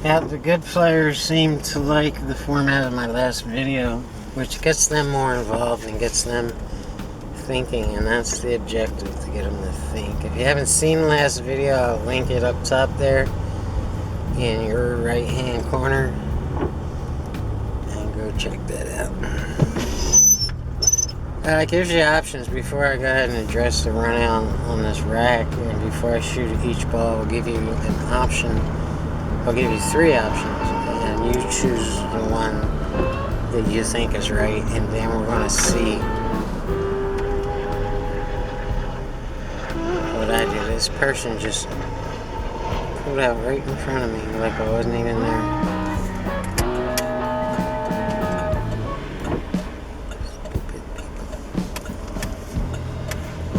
Yeah, the good players seem to like the format of my last video, which gets them more involved and gets them thinking, and that's the objective, to get them to think. If you haven't seen the last video, I'll link it up top there in your right hand corner, and go check that out. It gives you options. Before I go ahead and address the run out on this rack, and before I shoot each ball, I'll give you an option. I'll give you 3 options, and you choose the one that you think is right, and then we're going to see what I did. This person just pulled out right in front of me like I wasn't even there.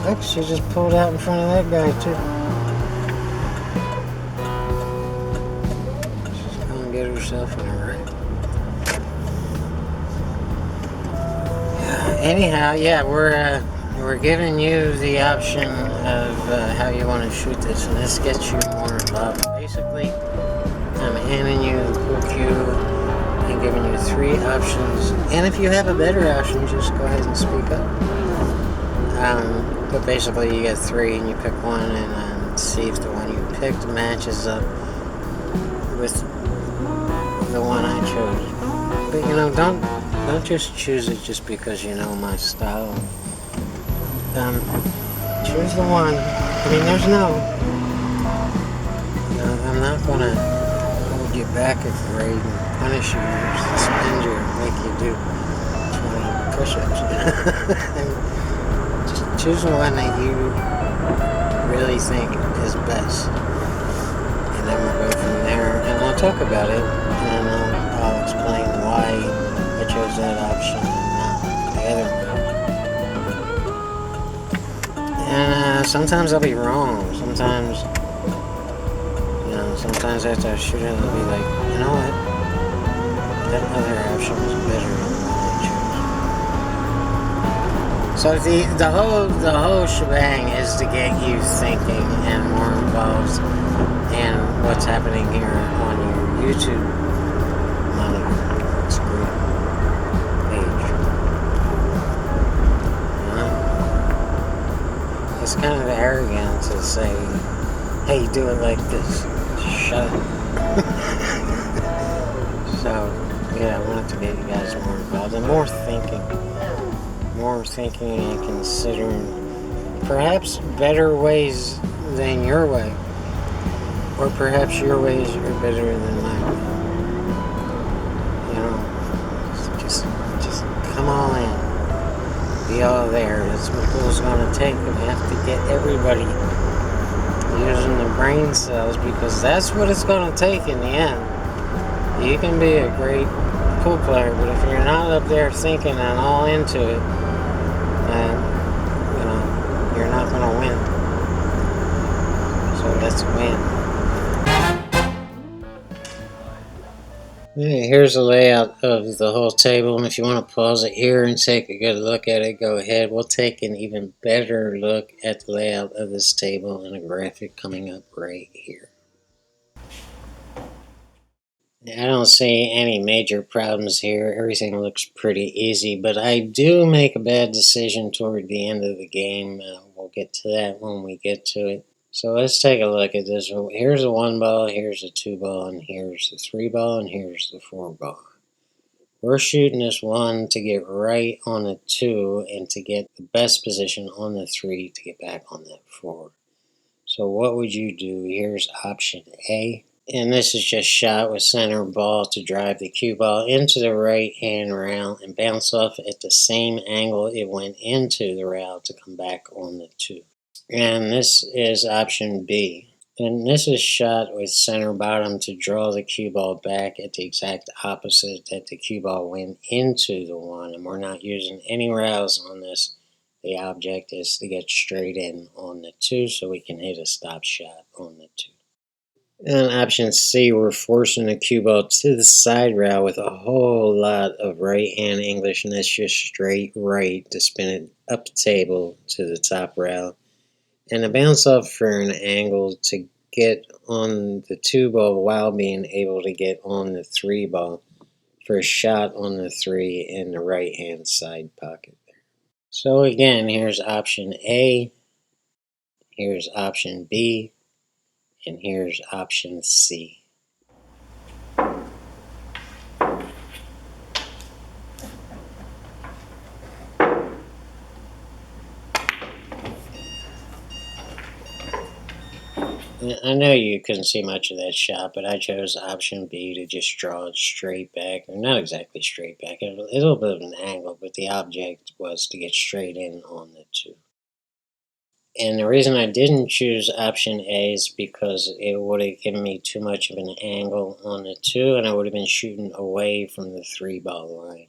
Look, she just pulled out in front of that guy too. She's gonna get herself in a wreck. Anyhow, yeah, we're giving you the option of how you want to shoot this, and this gets you more involved. Basically, I'm handing you the pool cue and giving you 3 options, and if you have a better option, just go ahead and speak up. But basically, you get 3, and you pick one, and see if the one you picked matches up with the one I chose. But you know, don't just choose it just because you know my style. Choose the one. I mean, there's I'm not gonna hold you back a grade and punish you or suspend you or make you do 20 push-ups. Just choose the one that you really think is best, and then we'll go from there, and we'll talk about it, and I'll explain why I chose that option and not the other one. And sometimes I'll be wrong. Sometimes after I shoot it, I'll be like, you know what? That other option was better than the one I chose. So the whole shebang is to get you thinking and more involved in what's happening here on your YouTube screen page. It's kind of arrogant to say, hey, do it like this. Shut up. So, yeah, I wanted to get you guys more involved and more thinking and considering perhaps better ways than your way, or perhaps your ways are better than mine. You know, just come all in. Be all there. That's what pool's gonna take. We have to get everybody using the brain cells, because that's what it's gonna take in the end. You can be a great pool player, but if you're not up there thinking and all into it, then you're not gonna win. So let's win. Okay, here's the layout of the whole table, and if you want to pause it here and take a good look at it, go ahead. We'll take an even better look at the layout of this table in a graphic coming up right here. I don't see any major problems here. Everything looks pretty easy, but I do make a bad decision toward the end of the game. We'll get to that when we get to it. So let's take a look at this. Here's a 1 ball, here's a 2 ball, and here's the 3 ball, and here's the 4 ball. We're shooting this 1 to get right on the 2 and to get the best position on the 3 to get back on that 4. So what would you do? Here's option A. And this is just shot with center ball to drive the cue ball into the right hand rail and bounce off at the same angle it went into the rail to come back on the 2. And this is option B. And this is shot with center bottom to draw the cue ball back at the exact opposite that the cue ball went into the 1. And we're not using any rails on this. The object is to get straight in on the 2 so we can hit a stop shot on the 2. And option C, we're forcing the cue ball to the side rail with a whole lot of right hand English, and that's just straight right to spin it up the table to the top rail. And a bounce off for an angle to get on the 2 ball while being able to get on the 3 ball for a shot on the 3 in the right hand side pocket. So again, here's option A, here's option B, and here's option C. I know you couldn't see much of that shot, but I chose option B to just draw it straight back, or not exactly straight back, a little bit of an angle, but the object was to get straight in on the 2. And the reason I didn't choose option A is because it would have given me too much of an angle on the 2, and I would have been shooting away from the 3-ball line.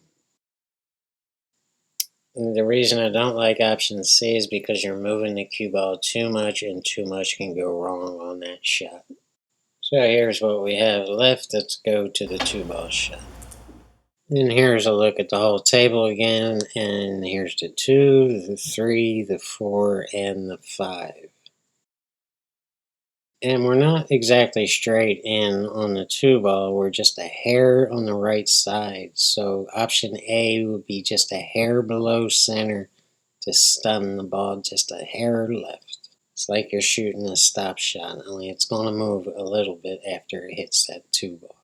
And the reason I don't like option C is because you're moving the cue ball too much, and too much can go wrong on that shot. So here's what we have left. Let's go to the 2-ball shot. And here's a look at the whole table again, and here's the 2, the 3, the 4, and the 5. And we're not exactly straight in on the 2-ball, we're just a hair on the right side. So option A would be just a hair below center to stun the ball, just a hair left. It's like you're shooting a stop shot, only it's going to move a little bit after it hits that 2-ball.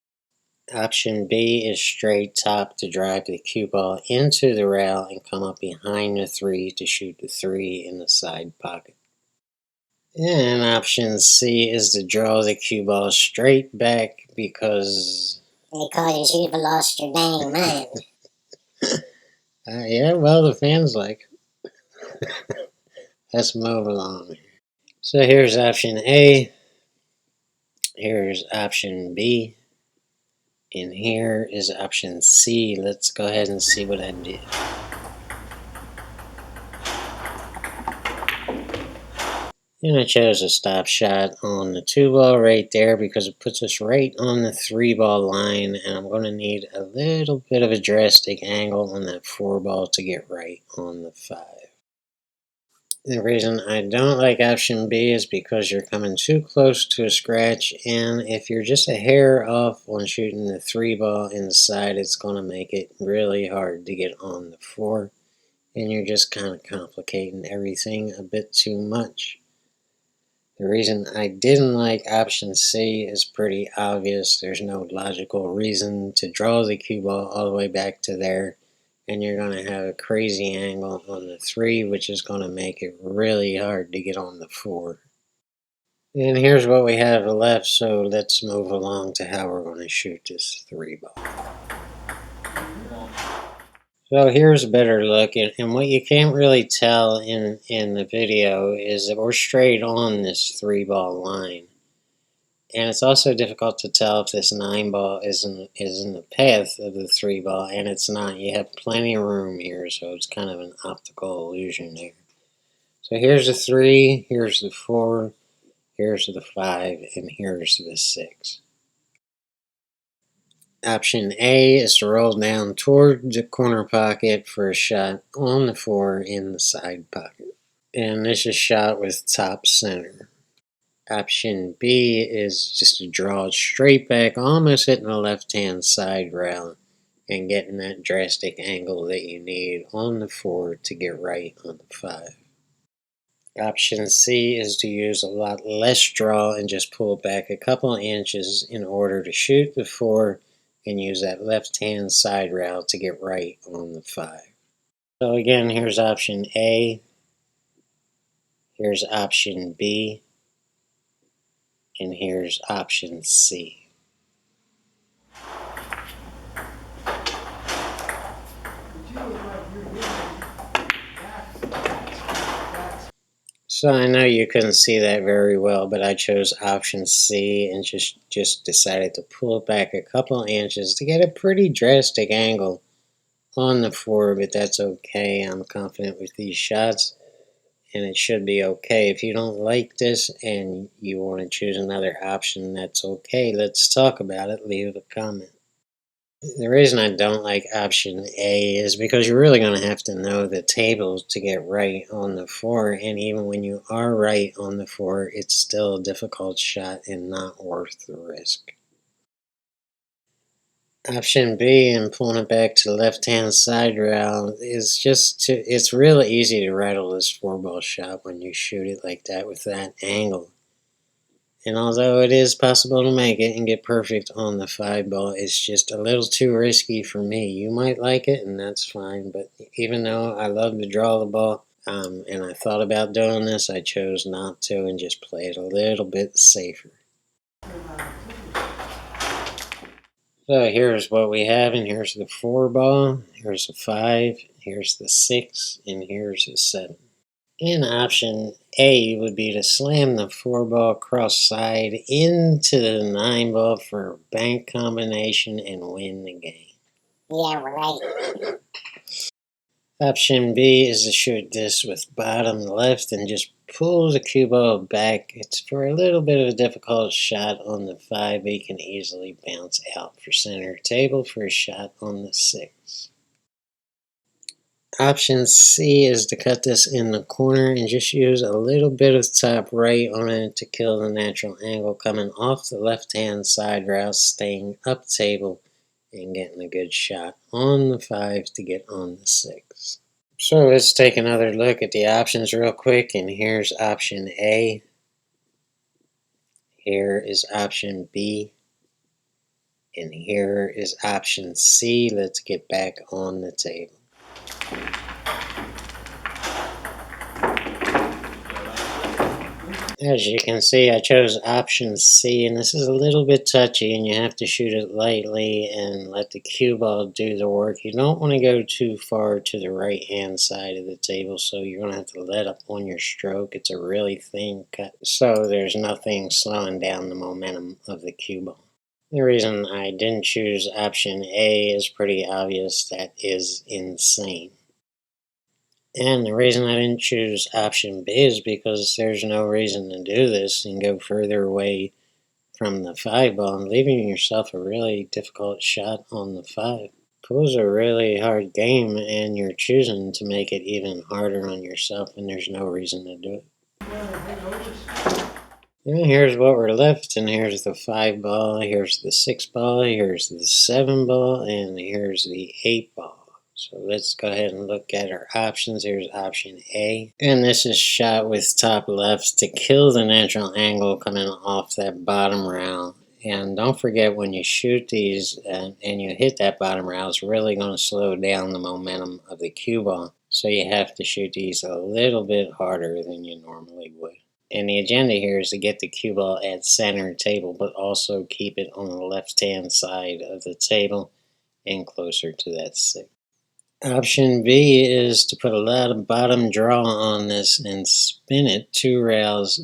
Option B is straight top to drive the cue ball into the rail and come up behind the 3 to shoot the 3 in the side pocket. And option C is to draw the cue ball straight back because... Because you've lost your dang mind. Yeah, well, the fans like it. Let's move along. So here's option A, here's option B, and here is option C. Let's go ahead and see what I did. And I chose a stop shot on the 2-ball right there because it puts us right on the 3-ball line, and I'm going to need a little bit of a drastic angle on that 4-ball to get right on the 5. The reason I don't like option B is because you're coming too close to a scratch, and if you're just a hair off on shooting the 3-ball inside, it's going to make it really hard to get on the 4, and you're just kind of complicating everything a bit too much. The reason I didn't like option C is pretty obvious. There's no logical reason to draw the cue ball all the way back to there, and you're going to have a crazy angle on the 3, which is going to make it really hard to get on the 4. And here's what we have left, so let's move along to how we're going to shoot this 3-ball. So here's a better look, and what you can't really tell in the video is that we're straight on this 3-ball line. And it's also difficult to tell if this 9-ball is in the path of the 3-ball, and it's not. You have plenty of room here, so it's kind of an optical illusion there. So here's the 3, here's the 4, here's the 5, and here's the 6. Option A is to roll down toward the corner pocket for a shot on the 4 in the side pocket. And this is shot with top center. Option B is just to draw it straight back, almost hitting the left-hand side rail and getting that drastic angle that you need on the 4 to get right on the 5. Option C is to use a lot less draw and just pull back a couple inches in order to shoot the 4 and use that left-hand side rail to get right on the 5. So again, here's option A, here's option B, and here's option C. So I know you couldn't see that very well, but I chose option C and just decided to pull it back a couple inches to get a pretty drastic angle on the 4, but that's okay. I'm confident with these shots, and it should be okay. If you don't like this and you want to choose another option, that's okay. Let's talk about it. Leave a comment. The reason I don't like option A is because you're really going to have to know the table to get right on the 4, and even when you are right on the 4, it's still a difficult shot and not worth the risk. Option B, and pulling it back to the left-hand side rail, is it's really easy to rattle this 4-ball shot when you shoot it like that with that angle. And although it is possible to make it and get perfect on the 5-ball, it's just a little too risky for me. You might like it, and that's fine, but even though I love to draw the ball, and I thought about doing this, I chose not to and just play it a little bit safer. So here's what we have, and here's the 4-ball, here's the 5, here's the 6, and here's the 7. And option A would be to slam the 4-ball cross side into the 9-ball for a bank combination and win the game. Yeah, right. Option B is to shoot this with bottom left and just pull the cue ball back. It's for a little bit of a difficult shot on the 5, but you can easily bounce out for center table for a shot on the 6. Option C is to cut this in the corner and just use a little bit of top right on it to kill the natural angle coming off the left-hand side rail, staying up table and getting a good shot on the 5 to get on the 6. So let's take another look at the options real quick, and here's option A. Here is option B. And here is option C. Let's get back on the table. As you can see, I chose option C, and this is a little bit touchy, and you have to shoot it lightly and let the cue ball do the work. You don't want to go too far to the right-hand side of the table, so you're going to have to let up on your stroke. It's a really thin cut, so there's nothing slowing down the momentum of the cue ball. The reason I didn't choose option A is pretty obvious. That is insane. And the reason I didn't choose option B is because there's no reason to do this and go further away from the 5-ball and leaving yourself a really difficult shot on the 5. Pool's a really hard game, and you're choosing to make it even harder on yourself, and there's no reason to do it. And here's what we're left, and here's the 5-ball, here's the 6-ball, here's the 7-ball, and here's the 8-ball. So let's go ahead and look at our options. Here's option A. And this is shot with top left to kill the natural angle coming off that bottom rail. And don't forget, when you shoot these and you hit that bottom rail, it's really going to slow down the momentum of the cue ball. So you have to shoot these a little bit harder than you normally would. And the agenda here is to get the cue ball at center table, but also keep it on the left-hand side of the table and closer to that 6. Option B is to put a lot of bottom draw on this and spin it 2 rails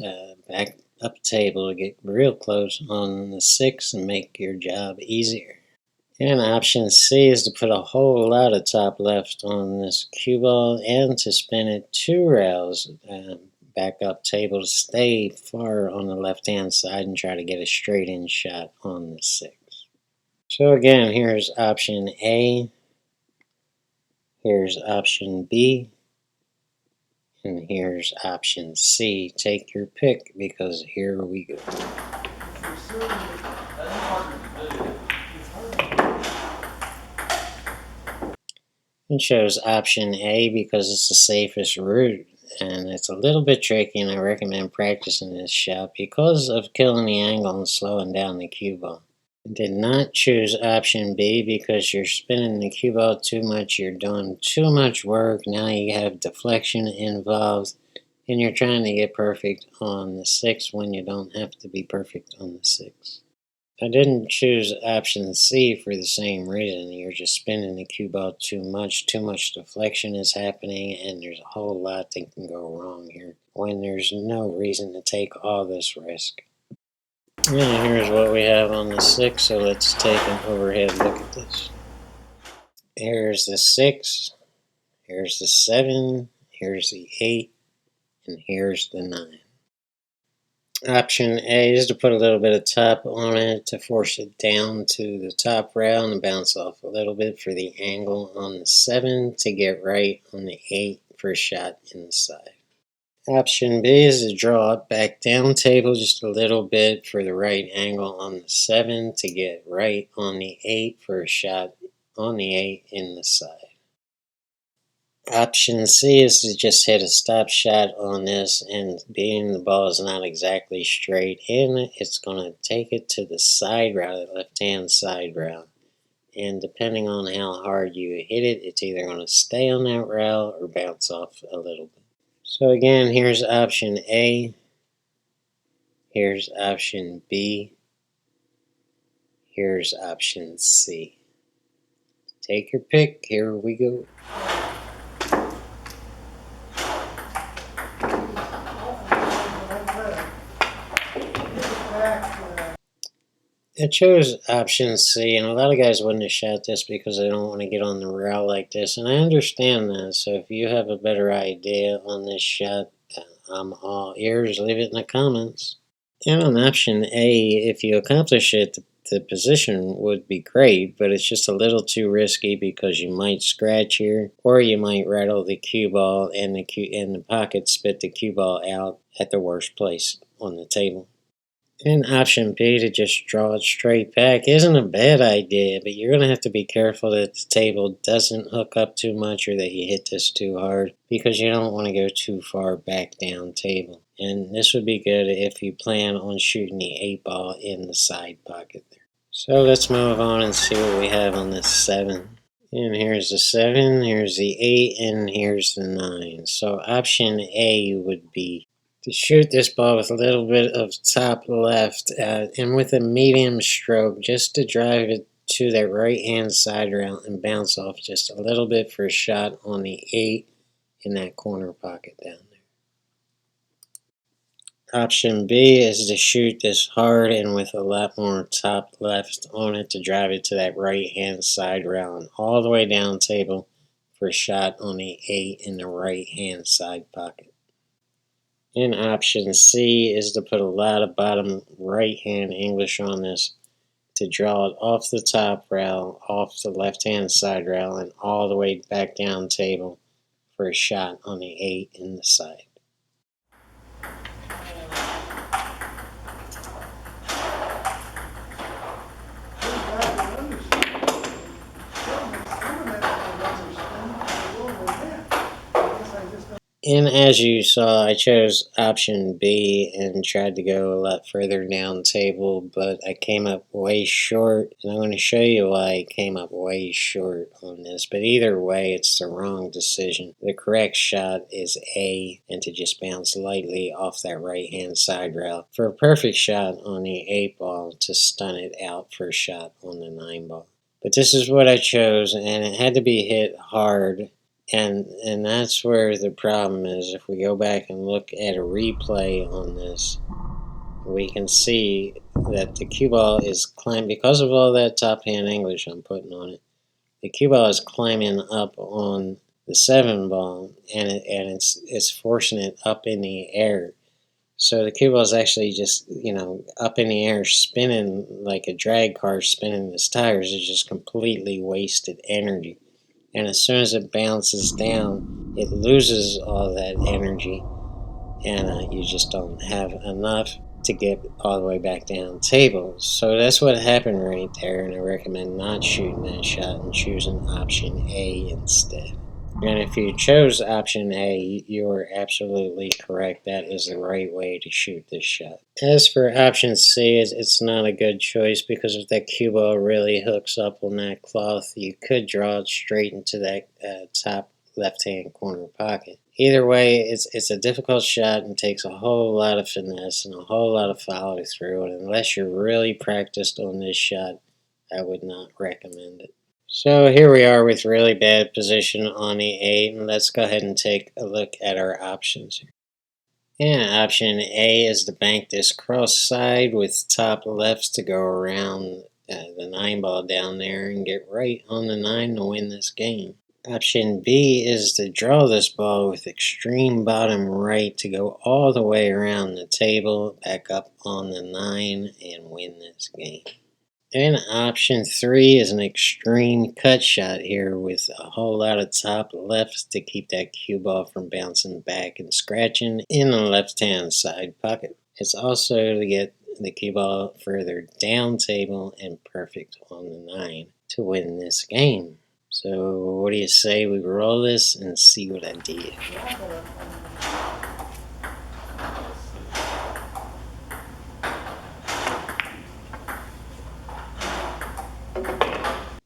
back up table to get real close on the 6 and make your job easier. And option C is to put a whole lot of top left on this cue ball and to spin it 2 rails back up table to stay far on the left hand side and try to get a straight in shot on the 6. So again, here's option A. Here's option B, and here's option C. Take your pick, because here we go. It shows option A because it's the safest route, and it's a little bit tricky, and I recommend practicing this shot because of killing the angle and slowing down the cue ball. Did not choose option B because you're spinning the cue ball too much, you're doing too much work, now you have deflection involved, and you're trying to get perfect on the 6 when you don't have to be perfect on the 6. I didn't choose option C for the same reason. You're just spinning the cue ball too much deflection is happening, and there's a whole lot that can go wrong here when there's no reason to take all this risk. And here's what we have on the 6, so let's take an overhead look at this. Here's the 6, here's the 7, here's the 8, and here's the 9. Option A is to put a little bit of top on it to force it down to the top rail and bounce off a little bit for the angle on the 7 to get right on the 8 for a shot inside. Option B is to draw it back down table just a little bit for the right angle on the 7 to get right on the 8 for a shot on the 8 in the side. Option C is to just hit a stop shot on this, and being the ball is not exactly straight in, it's going to take it to the side route, the left-hand side route. And depending on how hard you hit it, it's either going to stay on that route or bounce off a little bit. So again, here's option A. Here's option B. Here's option C. Take your pick. Here we go. I chose option C, and a lot of guys wouldn't have shot this because they don't want to get on the rail like this, and I understand that. So if you have a better idea on this shot, I'm all ears. Leave it in the comments. And on option A, if you accomplish it, the position would be great, but it's just a little too risky because you might scratch here, or you might rattle the cue ball and the pocket spit the cue ball out at the worst place on the table. And option B, to just draw it straight back, isn't a bad idea, but you're going to have to be careful that the table doesn't hook up too much or that you hit this too hard, because you don't want to go too far back down table. And this would be good if you plan on shooting the 8 ball in the side pocket there. So let's move on and see what we have on this 7. And here's the 7, here's the 8, and here's the 9. So option A would be to shoot this ball with a little bit of top left and with a medium stroke, just to drive it to that right hand side route and bounce off just a little bit for a shot on the 8 in that corner pocket down there. Option B is to shoot this hard and with a lot more top left on it to drive it to that right hand side route and all the way down table for a shot on the 8 in the right hand side pocket. And option C is to put a lot of bottom right hand English on this to draw it off the top rail, off the left hand side rail, and all the way back down table for a shot on the 8 in the side. And as you saw, I chose option B and tried to go a lot further down table, but I came up way short, and I'm going to show you why I came up way short on this. But either way, it's the wrong decision. The correct shot is A, and to just bounce lightly off that right-hand side rail for a perfect shot on the 8 ball to stun it out for a shot on the 9 ball. But this is what I chose, and it had to be hit hard. And that's where the problem is. If we go back and look at a replay on this, we can see that the cue ball is climbing, because of all that top hand English I'm putting on it, the cue ball is climbing up on the 7 ball, and it's forcing it up in the air. So the cue ball is actually just, up in the air, spinning like a drag car spinning its tires. It's just completely wasted energy. And as soon as it bounces down, it loses all that energy, and you just don't have enough to get all the way back down table. So that's what happened right there, and I recommend not shooting that shot and choosing option A instead. And if you chose option A, you're absolutely correct. That is the right way to shoot this shot. As for option C, it's not a good choice, because if that cue ball really hooks up on that cloth, you could draw it straight into that top left-hand corner pocket. Either way, it's a difficult shot and takes a whole lot of finesse and a whole lot of follow-through. And unless you're really practiced on this shot, I would not recommend it. So here we are with really bad position on the 8, and let's go ahead and take a look at our options here. And option A is to bank this cross side with top left to go around the 9 ball down there and get right on the 9 to win this game. Option B is to draw this ball with extreme bottom right to go all the way around the table, back up on the 9, and win this game. And option 3 is an extreme cut shot here with a whole lot of top left to keep that cue ball from bouncing back and scratching in the left-hand side pocket. It's also to get the cue ball further down table and perfect on the 9 to win this game. So what do you say we roll this and see what I did?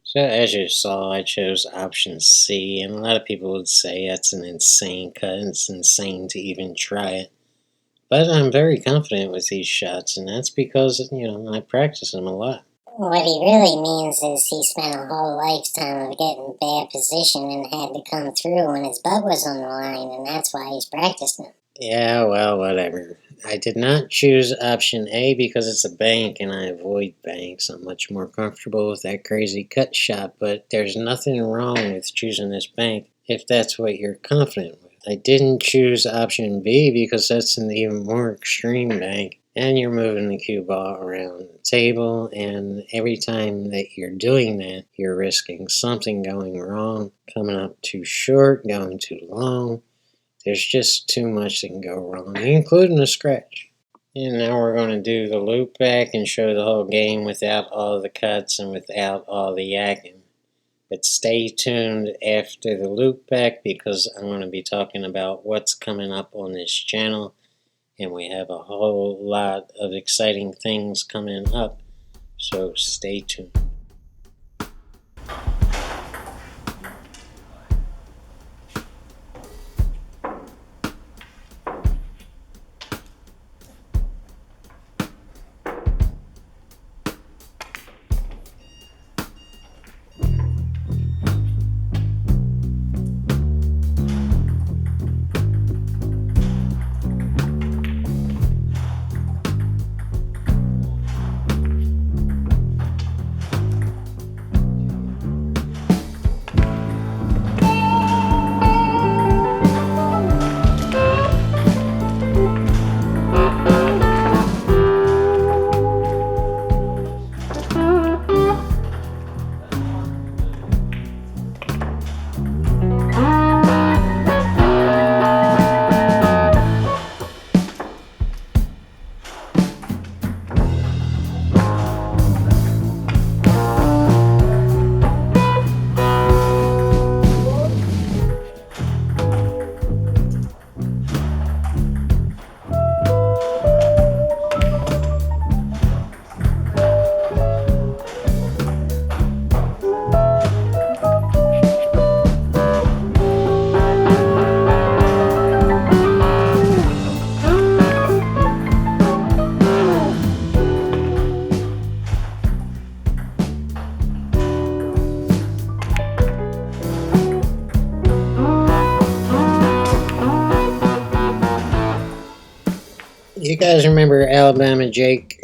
So as you saw, I chose option C, and a lot of people would say that's an insane cut. It's insane to even try it. But I'm very confident with these shots, and that's because, I practice them a lot. What he really means is he spent a whole lifetime of getting bad position and had to come through when his butt was on the line, and that's why he's practicing. Yeah, well, whatever. I did not choose option A because it's a bank and I avoid banks. I'm much more comfortable with that crazy cut shot, but there's nothing wrong with choosing this bank if that's what you're confident with. I didn't choose option B because that's an even more extreme bank, and you're moving the cue ball around the table, and every time that you're doing that, you're risking something going wrong, coming up too short, going too long. There's just too much that can go wrong, including a scratch. And now we're going to do the loop back and show the whole game without all the cuts and without all the yakking. But stay tuned after the loop back because I'm going to be talking about what's coming up on this channel. And we have a whole lot of exciting things coming up. So stay tuned. You guys remember Alabama Jake?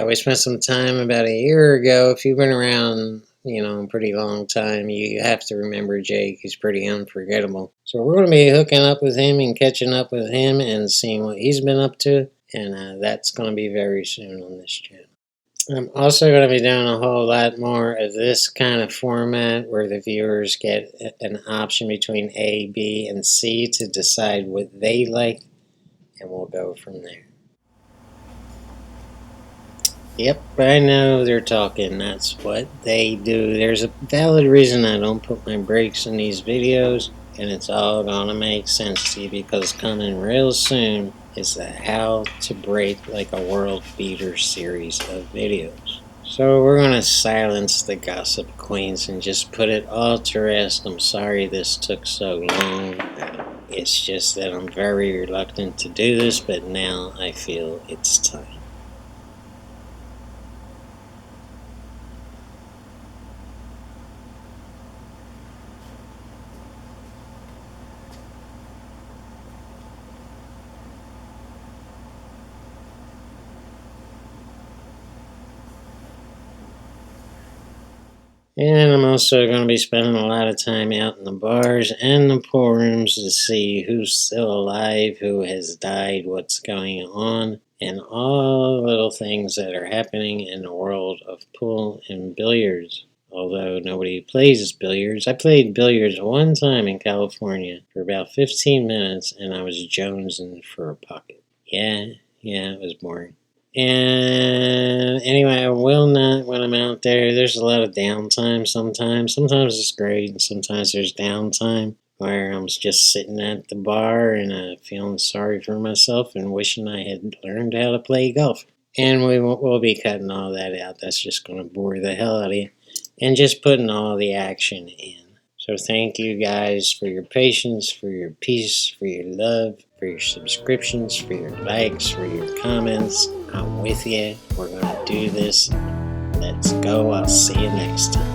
We spent some time about a year ago. If you've been around, a pretty long time, you have to remember Jake. He's pretty unforgettable. So we're going to be hooking up with him and catching up with him and seeing what he's been up to. And that's going to be very soon on this channel. I'm also going to be doing a whole lot more of this kind of format where the viewers get an option between A, B, and C to decide what they like, and we'll go from there. Yep, I know they're talking. That's what they do. There's a valid reason I don't put my breaks in these videos, and it's all gonna make sense to you because coming real soon is the How to Break Like a World Beater series of videos. So we're gonna silence the gossip queens and just put it all to rest. I'm sorry this took so long. It's just that I'm very reluctant to do this, but now I feel it's time. And I'm also going to be spending a lot of time out in the bars and the pool rooms to see who's still alive, who has died, what's going on, and all the little things that are happening in the world of pool and billiards. Although nobody plays billiards, I played billiards one time in California for about 15 minutes and I was jonesing for a pocket. Yeah, it was boring. And anyway, I will not, when I'm out there, there's a lot of downtime sometimes. Sometimes it's great, and sometimes there's downtime where I'm just sitting at the bar and feeling sorry for myself and wishing I had learned how to play golf. And we'll be cutting all that out. That's just going to bore the hell out of you. And just putting all the action in. So thank you guys for your patience, for your peace, for your love, for your subscriptions, for your likes, for your comments. I'm with you. We're going to do this. Let's go. I'll see you next time.